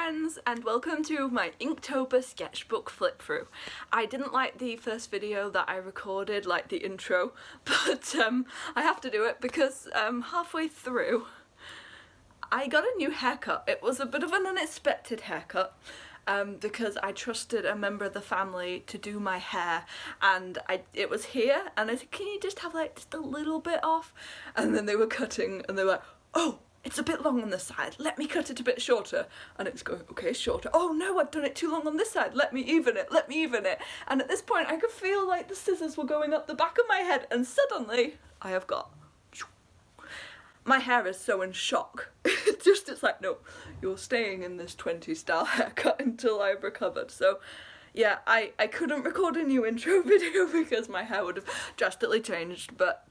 friends, and welcome to my Inktober sketchbook flip through. I didn't like the first video that I recorded, like the intro, but I have to do it because halfway through I got a new haircut. It was a bit of an unexpected haircut because I trusted a member of the family to do my hair, and it was here and I said, can you just have like just a little bit off? And then they were cutting and they were like, oh, it's a bit long on this side, let me cut it a bit shorter. And it's going, okay, shorter. Oh no, I've done it too long on this side, let me even it, let me even it. And at this point I could feel like the scissors were going up the back of my head, and suddenly I have got... My hair is so in shock. It's like, no, you're staying in this 20s style haircut until I've recovered. So yeah, I couldn't record a new intro video because my hair would have drastically changed, but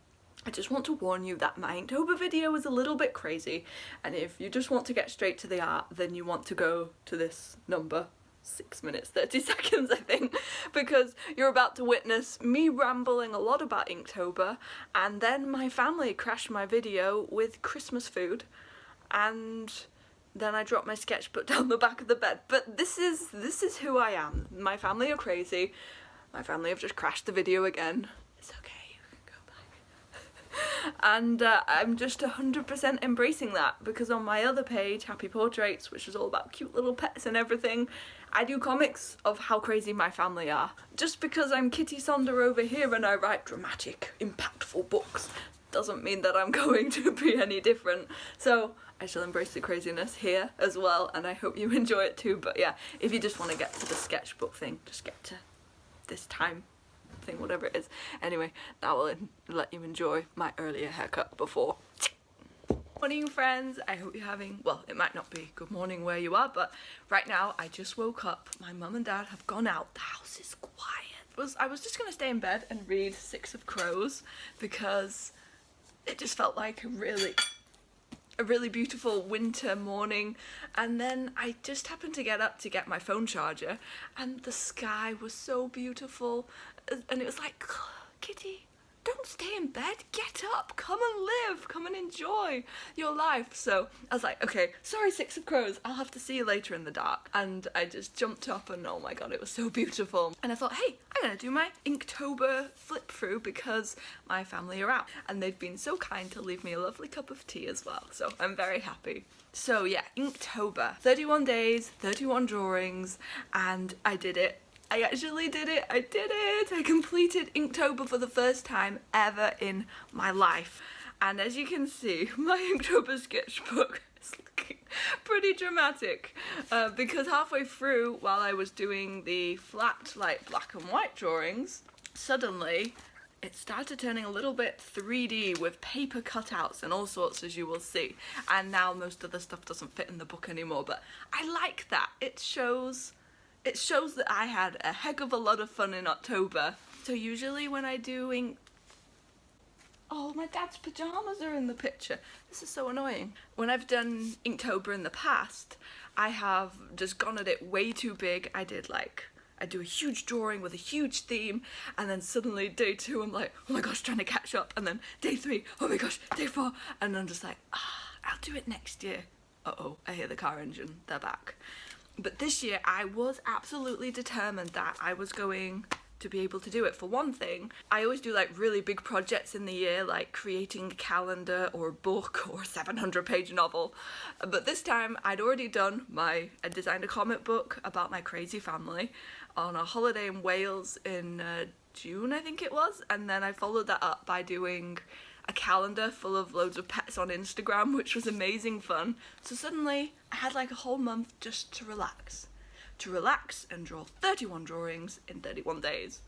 I just want to warn you that my Inktober video is a little bit crazy, and if you just want to get straight to the art, then you want to go to this number, 6 minutes 30 seconds I think, because you're about to witness me rambling a lot about Inktober, and then my family crashed my video with Christmas food, and then I dropped my sketchbook down the back of the bed. But this is who I am. My family are crazy. My family have just crashed the video again. It's okay. And I'm just 100% embracing that, because on my other page, Happy Portraits, which is all about cute little pets and everything, I do comics of how crazy my family are. Just because I'm Kitty Sonder over here and I write dramatic, impactful books doesn't mean that I'm going to be any different. So I shall embrace the craziness here as well, and I hope you enjoy it too. But yeah, if you just want to get to the sketchbook thing, just get to this time thing, whatever it is. Anyway, now I'll let you enjoy my earlier haircut before. Morning friends, I hope you're having, well, it might not be good morning where you are, but right now I just woke up. My mum and dad have gone out, the house is quiet. I was just gonna stay in bed and read Six of Crows because it just felt like a really beautiful winter morning, and then I just happened to get up to get my phone charger, and the sky was so beautiful, and it was like, Kitty, don't stay in bed, get up, come and live, come and enjoy your life. So I was like, okay, sorry Six of Crows, I'll have to see you later in the dark. And I just jumped up and oh my god, it was so beautiful. And I thought, hey, I'm gonna do my Inktober flip through because my family are out and they've been so kind to leave me a lovely cup of tea as well, so I'm very happy. So yeah, Inktober, 31 days, 31 drawings, and I did it. I actually did it, I did it! I completed Inktober for the first time ever in my life. And as you can see, my Inktober sketchbook is looking pretty dramatic. Because halfway through, while I was doing the flat, like black and white drawings, suddenly it started turning a little bit 3D with paper cutouts and all sorts, as you will see. And now most of the stuff doesn't fit in the book anymore, but I like that. It shows that I had a heck of a lot of fun in October. So usually when I do oh, my dad's pajamas are in the picture. This is so annoying. When I've done Inktober in the past, I have just gone at it way too big. I do a huge drawing with a huge theme, and then suddenly day 2 I'm like, oh my gosh, trying to catch up, and then day 3, oh my gosh, day 4, and I'm just like, I'll do it next year. Uh-oh, I hear the car engine, they're back. But this year I was absolutely determined that I was going to be able to do it. For one thing, I always do like really big projects in the year, like creating a calendar or a book or a 700-page novel. But this time I'd already done I designed a comic book about my crazy family on a holiday in Wales in June, I think it was, and then I followed that up by doing a calendar full of loads of pets on Instagram, which was amazing fun. So suddenly I had like a whole month just to relax and draw 31 drawings in 31 days.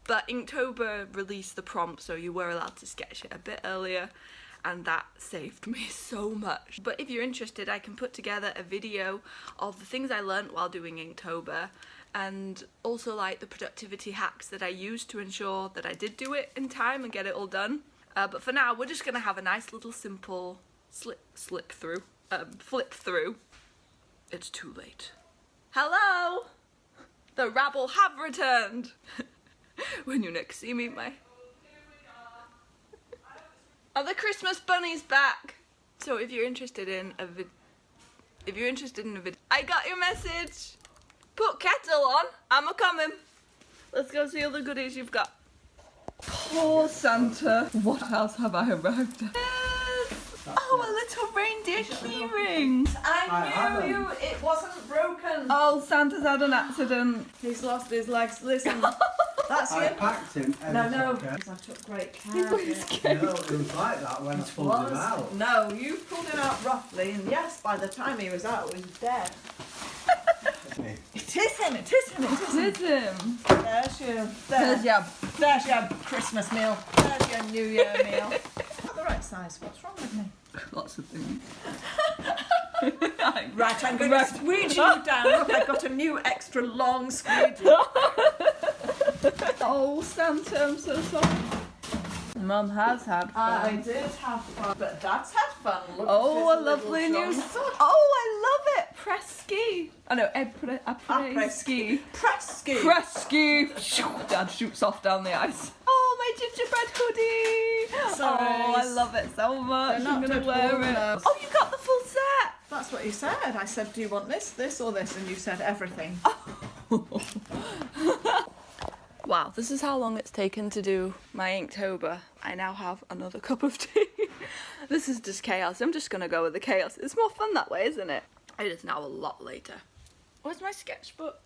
But Inktober released the prompt, so you were allowed to sketch it a bit earlier, and that saved me so much. But if you're interested, I can put together a video of the things I learnt while doing Inktober, and also like the productivity hacks that I used to ensure that I did do it in time and get it all done. But for now, we're just gonna have a nice little simple flip through. It's too late. Hello! The rabble have returned! When you next see me, are the Christmas bunnies back? So if you're interested in If you're interested in a video, I got your message. Put kettle on. I'm a coming. Let's go see all the goodies you've got. Poor Santa. What else have I arrived at? Oh, a little reindeer keyring. I knew it wasn't broken. Oh, Santa's had an accident. He's lost his legs. Listen, that's I it. packed him. No, okay. because I took great care of it. No, it was like that when I pulled him out. No, you pulled him out roughly, and yes, by the time he was out, he was dead. It is him, it is him, it is him. It is him. There's your Christmas meal. There's your New Year meal. Not the right size. What's wrong with me? Lots of things. Right, I'm going to squeegee you down. Look, I've got a new extra long squeegee. Oh, Santa, I'm so sorry. Mum has had fun. I did have fun, but Dad's had fun. Look, Oh, a lovely new sword. Oh, I love it. Press ski. Oh no, press ski. Press ski. Press ski. Dad shoots off down the ice. Oh, my gingerbread hoodie. Sorry. Oh, I love it so much. They're not I'm gonna good wear for it. those. Oh, you got the full set. That's what you said. I said, do you want this, this or this? And you said everything. Wow, this is how long it's taken to do my Inktober. I now have another cup of tea. This is just chaos. I'm just gonna go with the chaos. It's more fun that way, isn't it? It is now a lot later. Where's my sketchbook?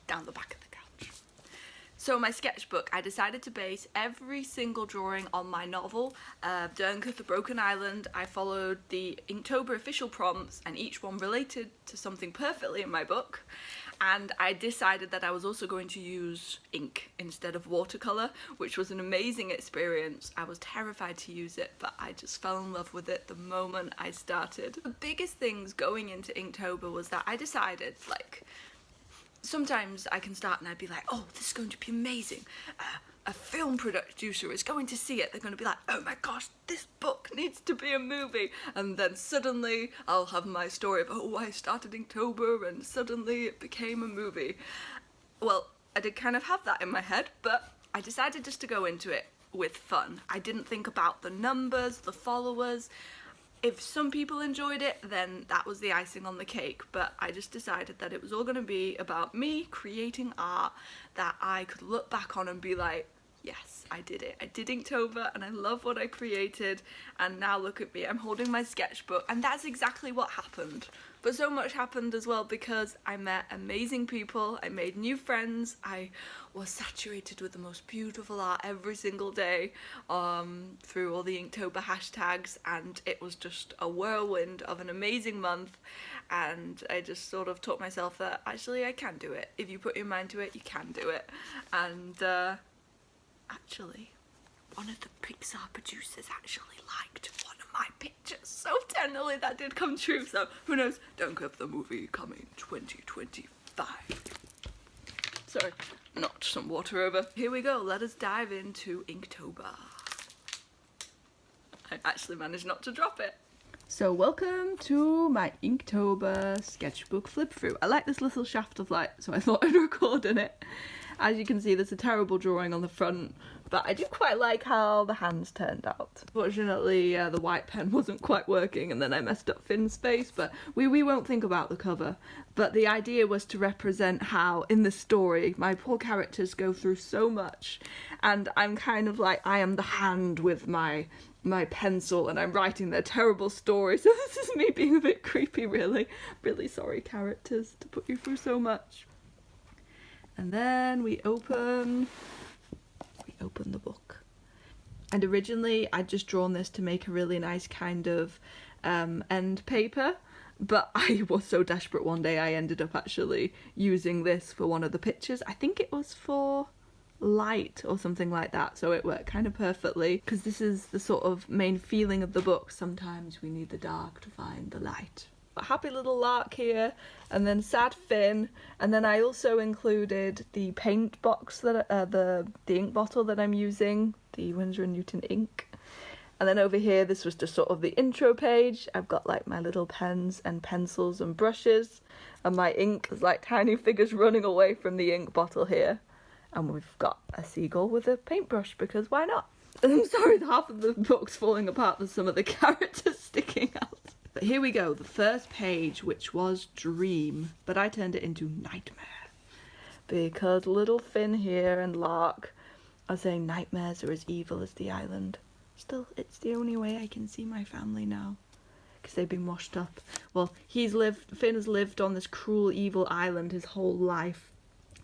Down the back of the couch. So my sketchbook, I decided to base every single drawing on my novel, Dunkirk, The Broken Island. I followed the Inktober official prompts, and each one related to something perfectly in my book. And I decided that I was also going to use ink instead of watercolour, which was an amazing experience. I was terrified to use it, but I just fell in love with it the moment I started. The biggest things going into Inktober was that I decided, like, sometimes I can start and I'd be like, oh, this is going to be amazing. A film producer is going to see it. They're going to be like, oh my gosh, this book needs to be a movie. And then suddenly I'll have my story of, oh, I started Inktober and suddenly it became a movie. Well, I did kind of have that in my head, but I decided just to go into it with fun. I didn't think about the numbers, the followers. If some people enjoyed it, then that was the icing on the cake, but I just decided that it was all going to be about me creating art that I could look back on and be like, yes, I did it. I did Inktober and I love what I created, and now look at me, I'm holding my sketchbook, and that's exactly what happened. But so much happened as well because I met amazing people, I made new friends, I was saturated with the most beautiful art every single day through all the Inktober hashtags, and it was just a whirlwind of an amazing month. And I just sort of taught myself that actually I can do it. If you put your mind to it, you can do it. And actually, one of the Pixar producers actually liked one of my pictures so tenderly. That did come true, so who knows, Dunkirk the movie coming 2025. Sorry, knocked some water over. Here we go, let us dive into Inktober. I actually managed not to drop it. So welcome to my Inktober sketchbook flip through. I like this little shaft of light, so I thought I'd record in it. As you can see, there's a terrible drawing on the front, but I do quite like how the hands turned out. Fortunately, the white pen wasn't quite working, and then I messed up Finn's face, but we won't think about the cover. But the idea was to represent how, in the story, my poor characters go through so much, and I'm kind of like, I am the hand with my pencil, and I'm writing their terrible story, so this is me being a bit creepy, really. Really sorry, characters, to put you through so much. And then we open the book. And originally I'd just drawn this to make a really nice kind of end paper, but I was so desperate one day I ended up actually using this for one of the pictures. I think it was for light or something like that, so it worked kind of perfectly, because this is the sort of main feeling of the book. Sometimes we need the dark to find the light. A happy little lark here, and then sad Finn, and then I also included the paint box that the ink bottle that I'm using, the Winsor and Newton ink. And then over here, this was just sort of the intro page. I've got like my little pens and pencils and brushes, and my ink is like tiny figures running away from the ink bottle here. And we've got a seagull with a paintbrush, because why not? I'm sorry, half of the book's falling apart. There's some of the characters sticking out. But here we go, the first page, which was Dream, but I turned it into Nightmare. Because little Finn here and Lark are saying nightmares are as evil as the island. Still, it's the only way I can see my family now. Because they've been washed up. Well, Finn has lived on this cruel, evil island his whole life,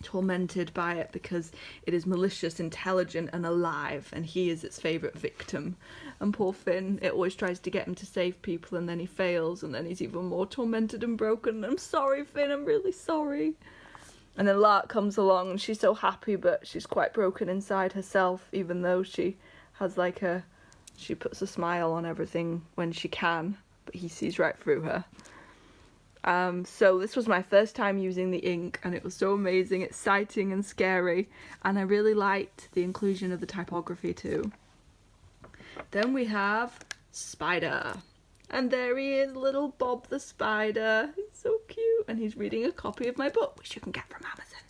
tormented by it because it is malicious, intelligent and alive, and he is its favourite victim. And poor Finn, it always tries to get him to save people, and then he fails, and then he's even more tormented and broken. I'm sorry, Finn, I'm really sorry. And then Lark comes along, and she's so happy, but she's quite broken inside herself, even though she has she puts a smile on everything when she can, but he sees right through her. So this was my first time using the ink, and it was so amazing, exciting and scary, and I really liked the inclusion of the typography too. Then we have Spider, and there he is, little Bob the Spider. He's so cute, and he's reading a copy of my book, which you can get from Amazon.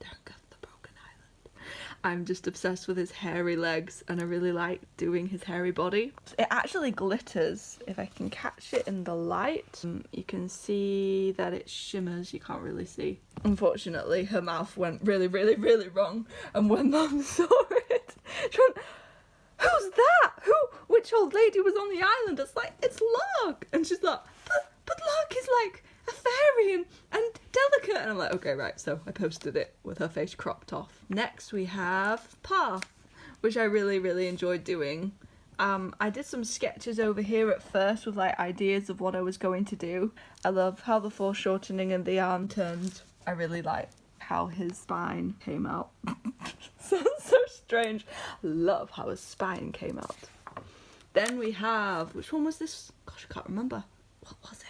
Don't the Broken Island. I'm just obsessed with his hairy legs, and I really like doing his hairy body. It actually glitters, if I can catch it in the light. You can see that it shimmers, you can't really see. Unfortunately, her mouth went really, really, really wrong, and when Mum saw it, she went, "Who's that? Which old lady was on the island?" It's like, "It's Lark." And she's like, but Lark is like a fairy and delicate. And I'm like, okay, right. So I posted it with her face cropped off. Next we have Path, which I really, really enjoyed doing. I did some sketches over here at first with like ideas of what I was going to do. I love how the foreshortening and the arm turned. I really like how his spine came out. Sounds so strange. Love how his spine came out. Then we have, which one was this? Gosh, I can't remember. What was it?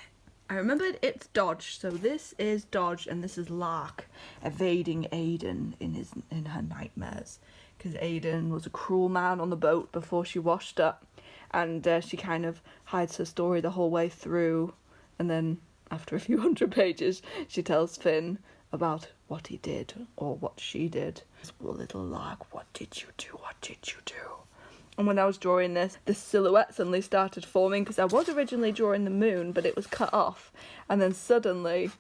I remembered it's Dodge. So this is Dodge and this is Lark evading Aiden in her nightmares. Because Aiden was a cruel man on the boat before she washed up. And she kind of hides her story the whole way through. And then after a few hundred pages, she tells Finn about what he did or what she did. Well, little Lark, what did you do? What did you do? And when I was drawing this, the silhouette suddenly started forming because I was originally drawing the moon, but it was cut off. And then suddenly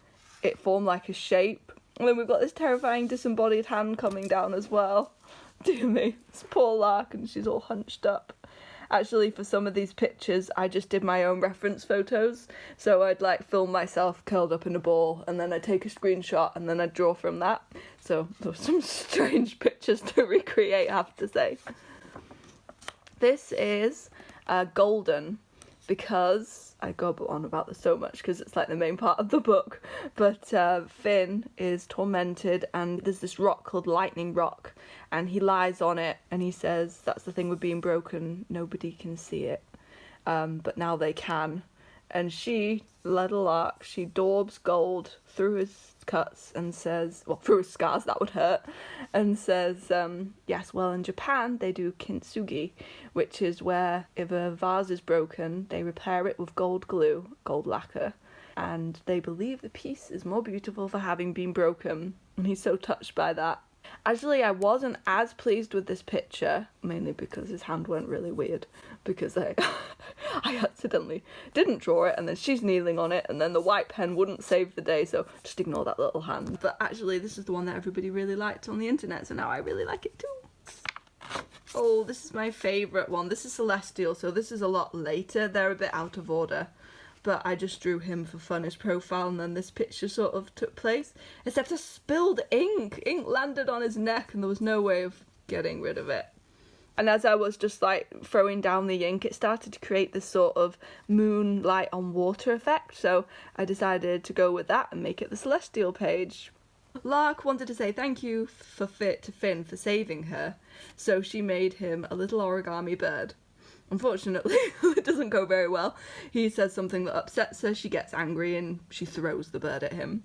it formed like a shape. And then we've got this terrifying disembodied hand coming down as well. Dear me, it's poor Lark and she's all hunched up. Actually, for some of these pictures, I just did my own reference photos. So I'd like film myself curled up in a ball and then I'd take a screenshot and then I'd draw from that. So there were some strange pictures to recreate, I have to say. This is Golden, because I go on about this so much because it's like the main part of the book. But Finn is tormented and there's this rock called Lightning Rock and he lies on it and he says that's the thing with being broken, nobody can see it, but now they can. And she, little Lark, she daubs gold through his cuts and says, well, through his scars, that would hurt, and says, yes, well, in Japan they do kintsugi, which is where if a vase is broken, they repair it with gold glue, gold lacquer, and they believe the piece is more beautiful for having been broken. And he's so touched by that. Actually, I wasn't as pleased with this picture, mainly because his hand went really weird, because I accidentally didn't draw it, and then she's kneeling on it, and then the white pen wouldn't save the day, so just ignore that little hand. But actually, this is the one that everybody really liked on the internet, so now I really like it too. Oh, this is my favourite one. This is Celestial, so this is a lot later. They're a bit out of order. But I just drew him for fun, his profile, and then this picture sort of took place. Except I spilled ink. Ink landed on his neck and there was no way of getting rid of it. And as I was just like throwing down the ink, it started to create this sort of moonlight on water effect. So I decided to go with that and make it the Celestial page. Lark wanted to say thank you to Finn for saving her. So she made him a little origami bird. Unfortunately, it doesn't go very well. He says something that upsets her, she gets angry and she throws the bird at him.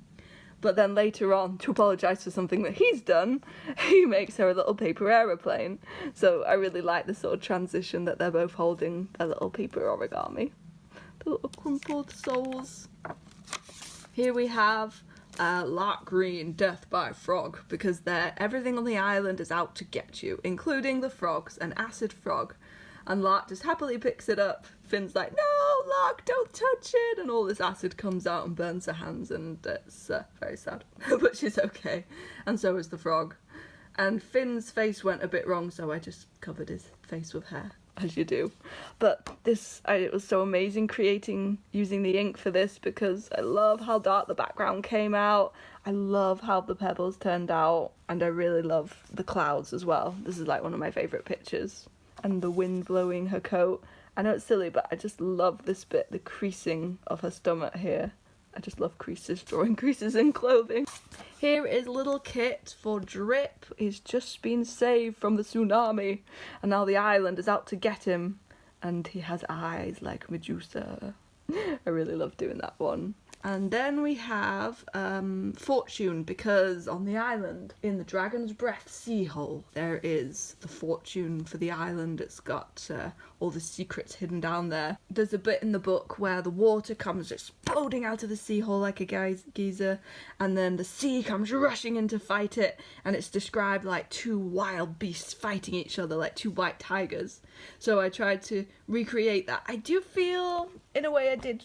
But then later on, to apologise for something that he's done, he makes her a little paper aeroplane. So I really like the sort of transition that they're both holding a little paper origami. The little crumpled souls. Here we have Lark Green, Death by Frog, because everything on the island is out to get you, including the frogs, an acid frog. And Lark just happily picks it up. Finn's like, no, Lark, don't touch it. And all this acid comes out and burns her hands, and it's very sad. But she's okay. And so is the frog. And Finn's face went a bit wrong, so I just covered his face with hair, as you do. But it was so amazing using the ink for this, because I love how dark the background came out. I love how the pebbles turned out, and I really love the clouds as well. This is like one of my favourite pictures. And the wind blowing her coat. I know it's silly, but I just love this bit, the creasing of her stomach here. I just love creases, drawing creases in clothing. Here is little Kit for Drip. He's just been saved from the tsunami, and now the island is out to get him, and he has eyes like Medusa. I really love doing that one. And then we have fortune, because on the island, in the Dragon's Breath sea hole, there is the fortune for the island. It's got all the secrets hidden down there. There's a bit in the book where the water comes exploding out of the sea hole like a geyser, and then the sea comes rushing in to fight it, and it's described like two wild beasts fighting each other, like two white tigers. So I tried to recreate that. I do feel, in a way, I did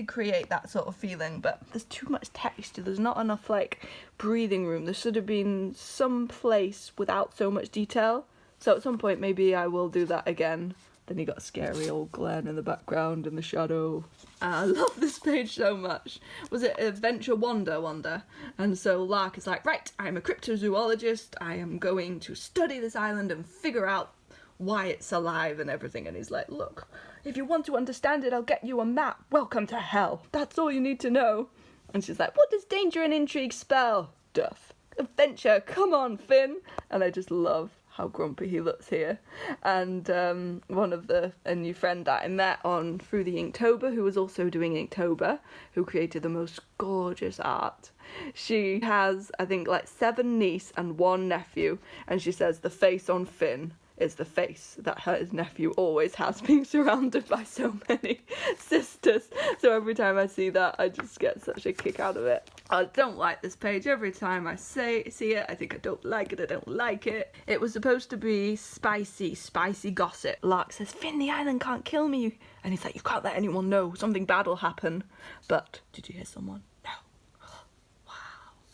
create that sort of feeling, but there's too much texture. There's not enough like breathing room. There should have been some place without so much detail. So at some point maybe I will do that again. Then you got scary old Glen in the background in the shadow. I love this page so much. Was it Adventure Wander? And so Lark is like, right, I'm a cryptozoologist. I am going to study this island and figure out why it's alive and everything. And he's like, look, if you want to understand it, I'll get you a map. Welcome to hell. That's all you need to know. And she's like, what does danger and intrigue spell? Duff. Adventure. Come on, Finn. And I just love how grumpy he looks here. And a new friend that I met through the Inktober, who was also doing Inktober, who created the most gorgeous art. She has, I think, like 7 nieces and 1 nephew. And she says the face on Finn is the face that his nephew always has, being surrounded by so many sisters. So every time I see that, I just get such a kick out of it. I don't like this page. Every time I see it, I think I don't like it. It was supposed to be spicy gossip. Lark says, Finn, the island can't kill me. And he's like, you can't let anyone know. Something bad will happen. But did you hear someone? No. Wow.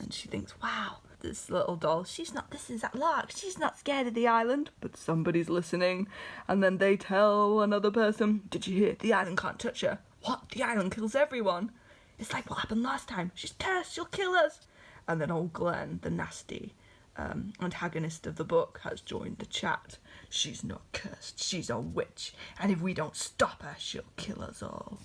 And she thinks, wow. This little doll, this is that Lark, she's not scared of the island, but somebody's listening, and then they tell another person, did you hear, the island can't touch her. What, the island kills everyone? It's like what happened last time, she's cursed, she'll kill us. And then old Glen, the nasty antagonist of the book, has joined the chat. She's not cursed, she's a witch, and if we don't stop her, she'll kill us all.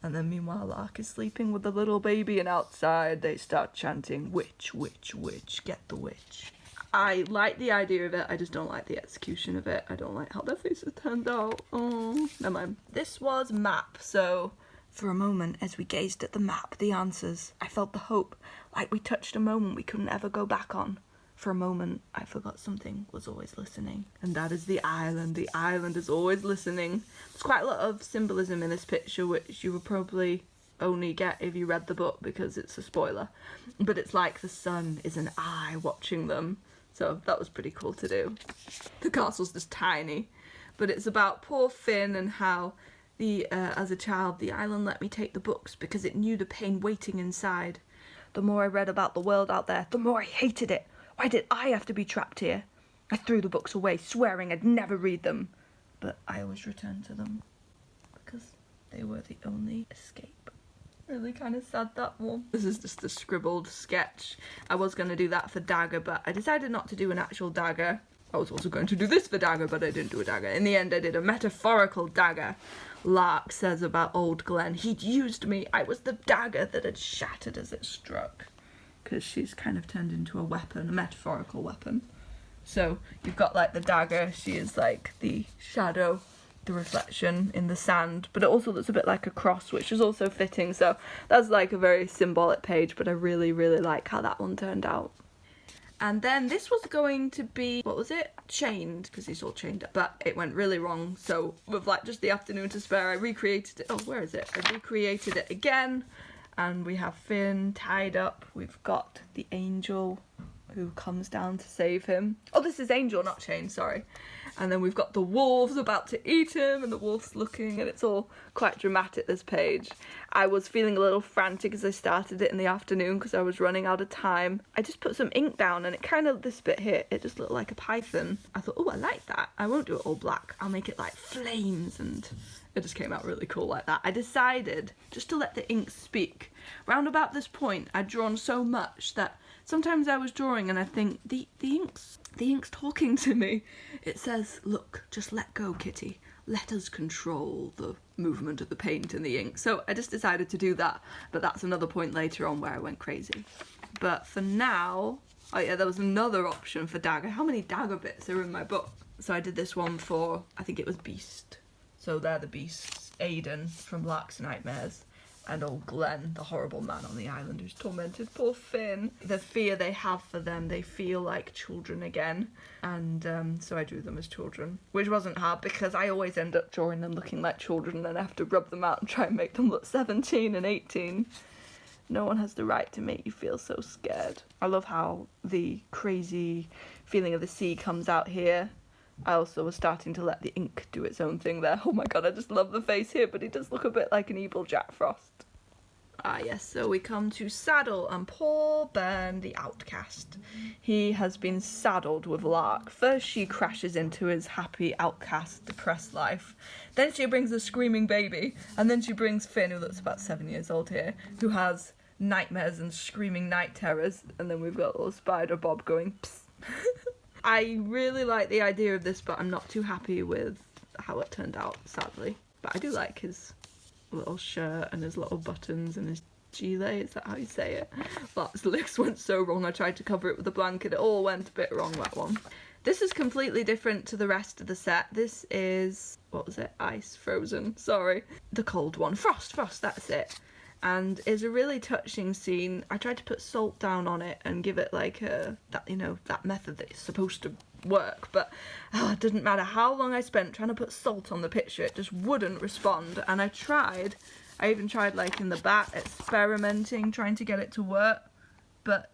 And then meanwhile Lark is sleeping with the little baby, and outside they start chanting, witch, witch, witch, get the witch. I like the idea of it, I just don't like the execution of it. I don't like how their faces turned out. Oh, never mind. This was map, so for a moment as we gazed at the map, the answers, I felt the hope, like we touched a moment we couldn't ever go back on. For a moment, I forgot something was always listening. And that is the island. The island is always listening. There's quite a lot of symbolism in this picture, which you would probably only get if you read the book, because it's a spoiler. But it's like the sun is an eye watching them. So that was pretty cool to do. The castle's just tiny. But it's about poor Finn and how, as a child, the island let me take the books because it knew the pain waiting inside. The more I read about the world out there, the more I hated it. Why did I have to be trapped here? I threw the books away, swearing I'd never read them. But I always returned to them, because they were the only escape. Really kind of sad, that one. This is just a scribbled sketch. I was going to do that for Dagger, but I decided not to do an actual dagger. I was also going to do this for Dagger, but I didn't do a dagger. In the end, I did a metaphorical dagger. Lark says about old Glen, he'd used me. I was the dagger that had shattered as it struck. Because she's kind of turned into a weapon, a metaphorical weapon. So you've got like the dagger, she is like the shadow, the reflection in the sand, but it also looks a bit like a cross, which is also fitting. So that's like a very symbolic page, but I really, really like how that one turned out. And then this was going to be, what was it? Chained, because he's all chained up, but it went really wrong. So with like just the afternoon to spare, I recreated it. Oh, where is it? I recreated it again. And we have Finn tied up. We've got the angel who comes down to save him. Oh, this is Angel, not Shane, sorry. And then we've got the wolves about to eat him, and the wolf's looking, and it's all quite dramatic, this page. I was feeling a little frantic as I started it in the afternoon because I was running out of time. I just put some ink down, and it kind of, this bit here, it just looked like a python. I thought, oh, I like that. I won't do it all black. I'll make it like flames, and it just came out really cool like that. I decided just to let the ink speak. Round about this point, I'd drawn so much that sometimes I was drawing and I think, the ink's talking to me. It says, look, just let go, Kitty. Let us control the movement of the paint and the ink. So I just decided to do that, but that's another point later on where I went crazy. But for now, oh yeah, there was another option for dagger. How many dagger bits are in my book? So I did this one for, I think it was Beast. So they're the beasts, Aiden from Lark's Nightmares, and old Glenn, the horrible man on the island who's tormented poor Finn. The fear they have for them, they feel like children again. And so I drew them as children, which wasn't hard because I always end up drawing them looking like children and I have to rub them out and try and make them look 17 and 18. No one has the right to make you feel so scared. I love how the crazy feeling of the sea comes out here. I also was starting to let the ink do its own thing there. Oh my god, I just love the face here, but he does look a bit like an evil Jack Frost. Ah yes, so we come to Saddle and poor Ben, the outcast. He has been saddled with Lark. First she crashes into his happy, outcast, depressed life. Then she brings a screaming baby. And then she brings Finn, who looks about 7 years old here, who has nightmares and screaming night terrors. And then we've got little Spider Bob going, psst. I really like the idea of this, but I'm not too happy with how it turned out, sadly. But I do like his little shirt and his little buttons and his gilet, is that how you say it? Lark's legs went so wrong, I tried to cover it with a blanket, it all went a bit wrong, that one. This is completely different to the rest of the set. This is, what was it? Ice, frozen, sorry. The cold one, frost, that's it. And it's a really touching scene. I tried to put salt down on it and give it like that method that is supposed to work, but it didn't matter how long I spent trying to put salt on the picture, it just wouldn't respond. And I even tried like in the back experimenting, trying to get it to work, but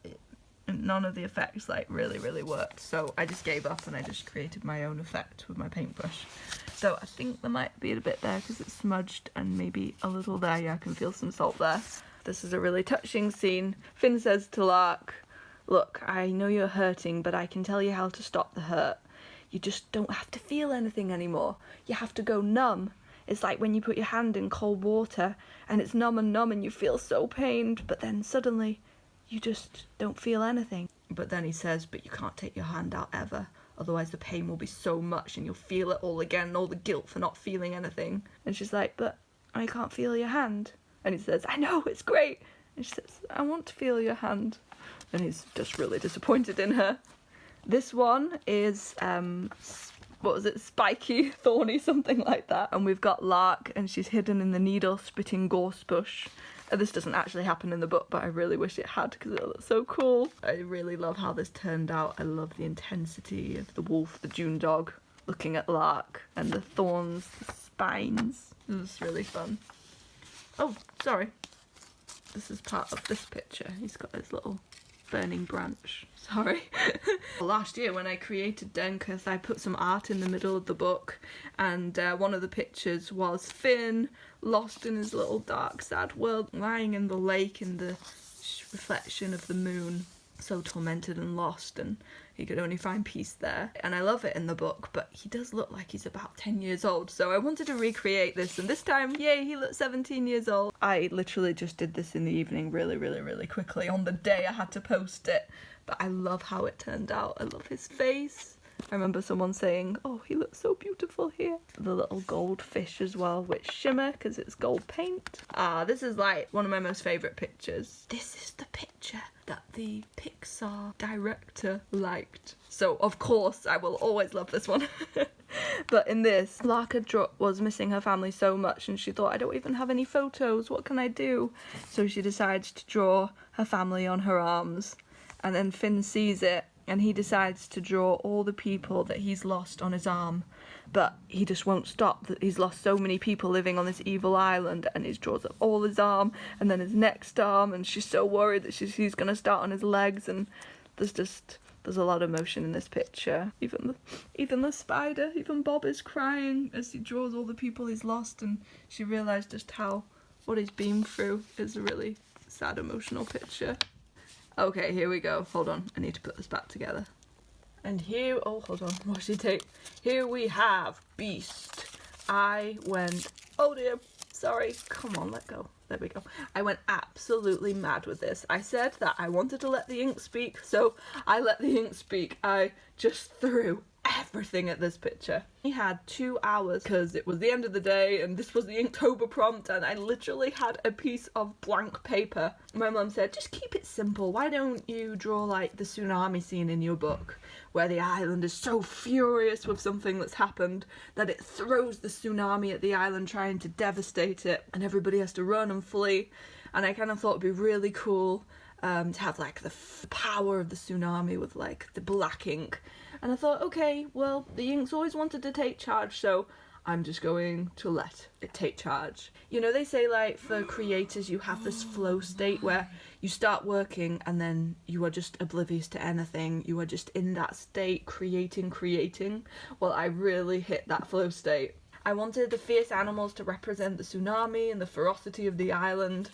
none of the effects like really worked. So I just gave up and I just created my own effect with my paintbrush. So I think there might be a bit there because it's smudged and maybe a little there. Yeah, I can feel some salt there. This is a really touching scene. Finn says to Lark, look, I know you're hurting, but I can tell you how to stop the hurt. You just don't have to feel anything anymore. You have to go numb. It's like when you put your hand in cold water and it's numb and you feel so pained, but then suddenly you just don't feel anything. But then he says, but you can't take your hand out ever. Otherwise the pain will be so much and you'll feel it all again and all the guilt for not feeling anything. And she's like, but I can't feel your hand. And he says, I know, it's great. And she says, I want to feel your hand. And he's just really disappointed in her. This one is, what was it, spiky, thorny, something like that. And we've got Lark and she's hidden in the needle-spitting gorse bush. This doesn't actually happen in the book, but I really wish it had because it looks so cool. I really love how this turned out. I love the intensity of the wolf, the June dog, looking at Lark, and the thorns, the spines. It was really fun. Oh, sorry. This is part of this picture. He's got his little burning branch. Sorry. Last year when I created Denketh, I put some art in the middle of the book, and one of the pictures was Finn lost in his little dark sad world, lying in the lake in the reflection of the moon, so tormented and lost, and he could only find peace there. And I love it in the book, but he does look like he's about 10 years old, so I wanted to recreate this, and this time, yay, he looks 17 years old. I literally just did this in the evening really quickly on the day I had to post it, but I love how it turned out. I love his face. I remember someone saying, oh, he looks so beautiful here. The little gold fish as well, which shimmer because it's gold paint. This is like one of my most favourite pictures. This is the picture that the Pixar director liked. So, of course, I will always love this one. But in this, Lark was missing her family so much and she thought, I don't even have any photos, what can I do? So she decides to draw her family on her arms. And then Finn sees it and he decides to draw all the people that he's lost on his arm, but he just won't stop. He's lost so many people living on this evil island, and he draws up all his arm and then his next arm, and she's so worried that he's going to start on his legs, and There's a lot of motion in this picture. Even the spider, even Bob is crying as he draws all the people he's lost, and she realised just what he's been through. Is a really sad, emotional picture. Okay, here we go. Hold on, I need to put this back together. And here, oh, hold on, washi tape. Here we have Beast. Oh dear, sorry, come on, let go. There we go. I went absolutely mad with this. I said that I wanted to let the ink speak, so I let the ink speak. I just threw everything at this picture. We had 2 hours because it was the end of the day and this was the Inktober prompt, and I literally had a piece of blank paper. My mum said, just keep it simple. Why don't you draw like the tsunami scene in your book, where the island is so furious with something that's happened that it throws the tsunami at the island trying to devastate it, and everybody has to run and flee. And I kind of thought it'd be really cool to have like the power of the tsunami with like the black ink. And I thought, okay, well, the ink's always wanted to take charge, so I'm just going to let it take charge. You know, they say like for creators you have this flow state where you start working and then you are just oblivious to anything. You are just in that state, creating. Well, I really hit that flow state. I wanted the fierce animals to represent the tsunami and the ferocity of the island,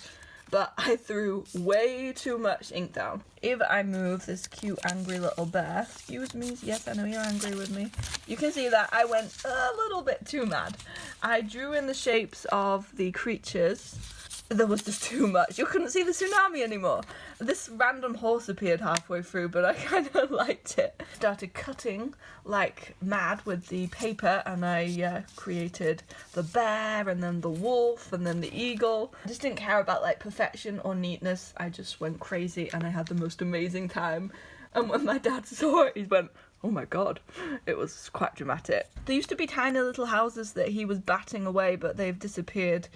but I threw way too much ink down. If I move this cute angry little bear, excuse me, yes, I know you're angry with me, you can see that I went a little bit too mad. I drew in the shapes of the creatures. There was just too much. You couldn't see the tsunami anymore. This random horse appeared halfway through, but I kind of liked it. Started cutting like mad with the paper, and I created the bear, and then the wolf, and then the eagle. I just didn't care about like perfection or neatness. I just went crazy, and I had the most amazing time. And when my dad saw it, he went, oh my god, it was quite dramatic. There used to be tiny little houses that he was batting away, but they've disappeared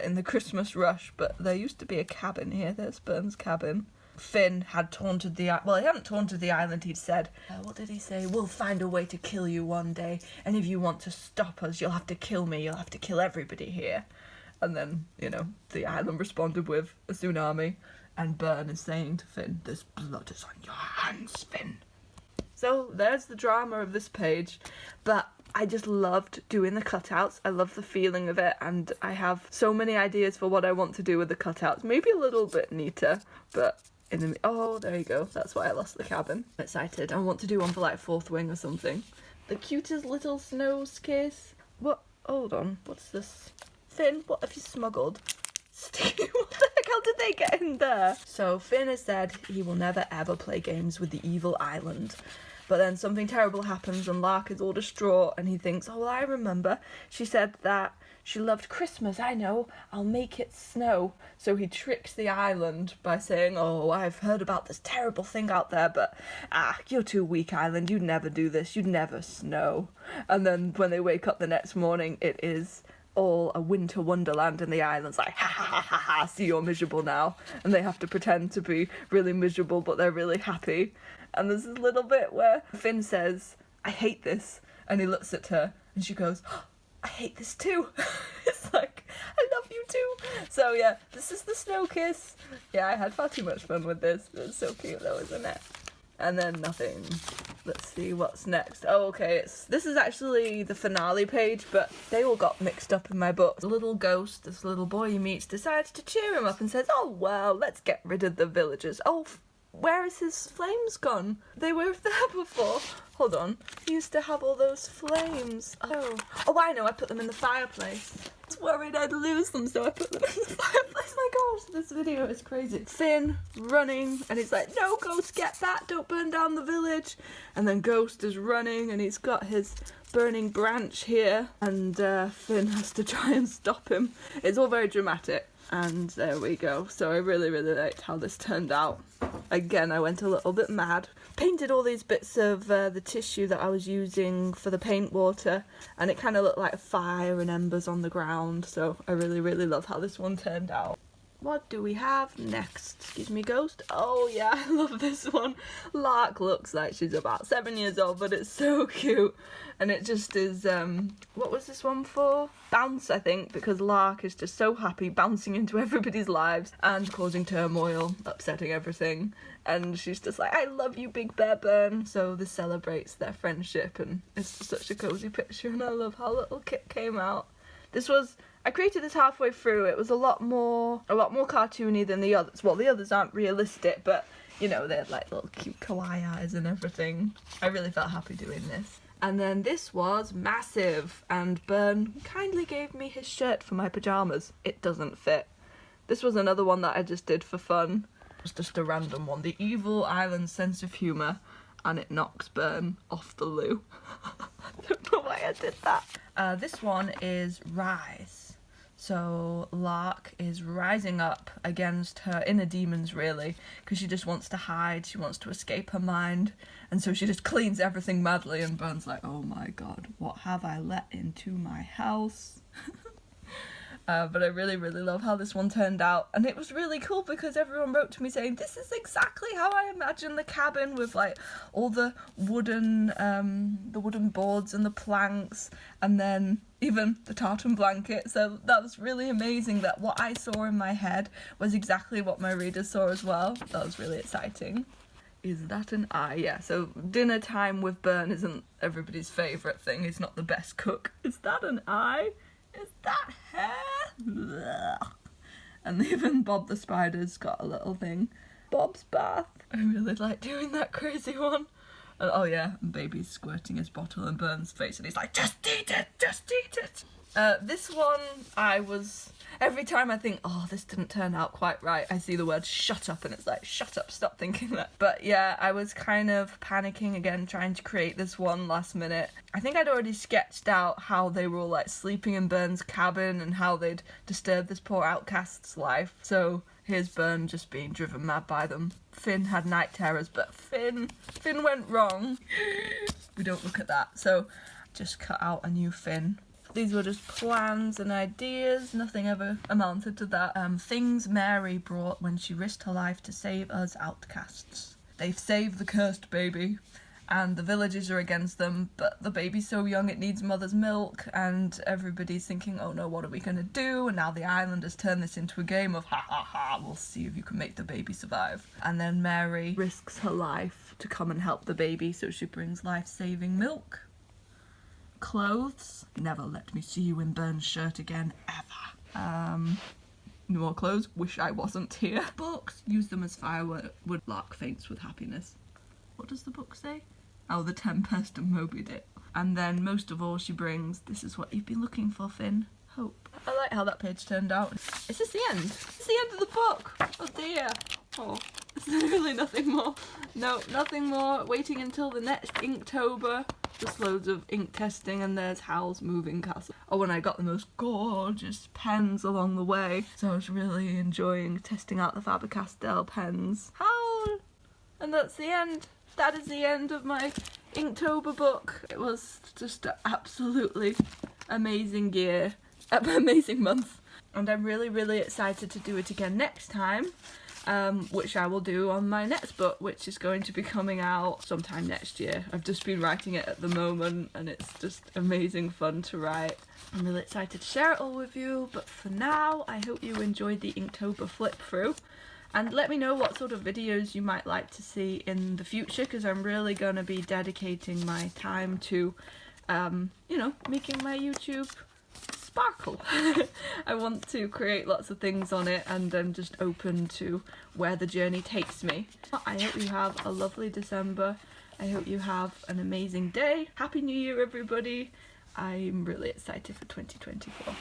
in the Christmas rush. But there used to be a cabin here. There's Burn's cabin. Finn had taunted the island. Well, he hadn't taunted the island, he'd said, what did he say? We'll find a way to kill you one day, and if you want to stop us, you'll have to kill me, you'll have to kill everybody here. And then, you know, the island responded with a tsunami, and Burn is saying to Finn, there's blood is on your hands, Finn. So there's the drama of this page, but I just loved doing the cutouts. I love the feeling of it, and I have so many ideas for what I want to do with the cutouts. Maybe a little bit neater, but oh, there you go. That's why I lost the cabin. I'm excited. I want to do one for like Fourth Wing or something. The cutest little snow kiss. What? Hold on. What's this? Finn, what have you smuggled? What the heck? How did they get in there? So Finn has said he will never ever play games with the evil island. But then something terrible happens and Lark is all distraught and he thinks, oh, well, I remember. She said that she loved Christmas. I know. I'll make it snow. So he tricks the island by saying, oh, I've heard about this terrible thing out there, but you're too weak, island. You'd never do this. You'd never snow. And then when they wake up the next morning, it is all a winter wonderland, and the island's like, ha ha ha ha ha, see, you're miserable now. And they have to pretend to be really miserable, but they're really happy. And there's this little bit where Finn says, I hate this. And he looks at her and she goes, oh, I hate this too. It's like, I love you too. So yeah, this is the snow kiss. Yeah, I had far too much fun with this. It's so cute though, isn't it? And then nothing. Let's see what's next. Oh, okay, this is actually the finale page, but they all got mixed up in my book. The little ghost, this little boy he meets, decides to cheer him up and says, oh, well, let's get rid of the villagers. Oh, where is his flames gone? They were there before. Hold on. He used to have all those flames. Oh, I know. I put them in the fireplace. I was worried I'd lose them, so I put them in the fireplace. My gosh, this video is crazy. Finn running, and he's like, no, Ghost, get that. Don't burn down the village. And then Ghost is running, and he's got his burning branch here, and Finn has to try and stop him. It's all very dramatic. And there we go. So I really, really liked how this turned out. Again, I went a little bit mad. Painted all these bits of the tissue that I was using for the paint water, and it kind of looked like fire and embers on the ground. So I really, really love how this one turned out. what do we have next? Excuse me, ghost. Oh yeah, I love this one. Lark looks like she's about 7 years old, but it's so cute. And it just is, what was this one for? Bounce, I think, because Lark is just so happy, bouncing into everybody's lives and causing turmoil, upsetting everything. And she's just like, I love you, Big Bear Burn. So this celebrates their friendship, and it's just such a cozy picture, and I love how little Kit came out. I created this halfway through. It was a lot more cartoony than the others. Well, the others aren't realistic, but you know, they're like little cute kawaii eyes and everything. I really felt happy doing this. And then this was massive, and Bern kindly gave me his shirt for my pajamas. It doesn't fit. This was another one that I just did for fun. It was just a random one. The Evil Island Sense of Humour, and it knocks Bern off the loo. I don't know why I did that. This one is Rise. So Lark is rising up against her inner demons, really, because she just wants to hide, she wants to escape her mind, and so she just cleans everything madly, and Bern's like, oh my god, what have I let into my house? But I really, really love how this one turned out, and it was really cool because everyone wrote to me saying, this is exactly how I imagine the cabin, with like all the wooden boards and the planks, and then even the tartan blanket. So that was really amazing that what I saw in my head was exactly what my readers saw as well. That was really exciting. Is that an eye? Yeah, so dinner time with Bern isn't everybody's favourite thing. He's not the best cook. Is that an eye? Is that hair? Blech. And even Bob the Spider's got a little thing. Bob's bath. I really like doing that crazy one. And oh yeah, and baby's squirting his bottle in Bern's face, and he's like, just eat it, just eat it. This one, every time I think, oh, this didn't turn out quite right, I see the word shut up, and it's like, shut up, stop thinking that. But yeah, I was kind of panicking again, trying to create this one last minute. I think I'd already sketched out how they were all like sleeping in Bern's cabin and how they'd disturbed this poor outcast's life. So here's Bern just being driven mad by them. Finn had night terrors, but Finn went wrong. We don't look at that. So just cut out a new Finn. These were just plans and ideas, nothing ever amounted to that. Things Mary brought when she risked her life to save us outcasts. They've saved the cursed baby, and the villagers are against them, but the baby's so young it needs mother's milk, and everybody's thinking, oh no, what are we gonna do? And now the island has turned this into a game of ha ha ha, we'll see if you can make the baby survive. And then Mary risks her life to come and help the baby, so she brings life-saving milk. Clothes. Never let me see you in Bern's shirt again, ever. No more clothes. Wish I wasn't here. Books. Use them as firewood. Lark faints with happiness. What does the book say? Oh, The Tempest of Moby Dick. And then, most of all, she brings, this is what you've been looking for, Finn. Hope. I like how that page turned out. Is this the end? It's the end of the book. Oh dear. Oh, there's really nothing more. No, nothing more. Waiting until the next Inktober. Just loads of ink testing, and there's Howl's Moving Castle. Oh, and I got the most gorgeous pens along the way, so I was really enjoying testing out the Faber Castell pens. Howl! And that's the end. That is the end of my Inktober book. It was just an absolutely amazing year, amazing month, and I'm really, really excited to do it again next time. Which I will do on my next book, which is going to be coming out sometime next year. I've just been writing it at the moment, and it's just amazing fun to write. I'm really excited to share it all with you, but for now, I hope you enjoyed the Inktober flip through. And let me know what sort of videos you might like to see in the future, because I'm really going to be dedicating my time to, you know, making my YouTube sparkle. I want to create lots of things on it, and I'm just open to where the journey takes me. I hope you have a lovely December. I hope you have an amazing day. Happy New Year, everybody. I'm really excited for 2024.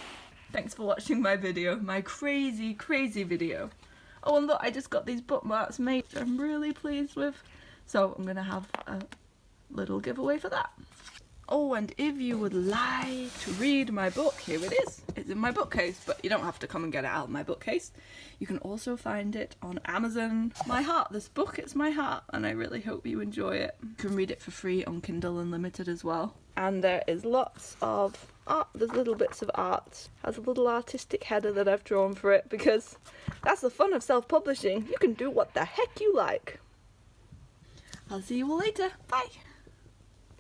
Thanks for watching my video, my crazy, crazy video. Oh, and look, I just got these bookmarks made, which I'm really pleased with. So I'm gonna have a little giveaway for that. Oh, and if you would like to read my book, here it is. It's in my bookcase, but you don't have to come and get it out of my bookcase. You can also find it on Amazon. My heart, this book, it's my heart, and I really hope you enjoy it. You can read it for free on Kindle Unlimited as well. And there is lots of art, there's little bits of art. Has a little artistic header that I've drawn for it, because that's the fun of self-publishing. You can do what the heck you like. I'll see you all later. Bye.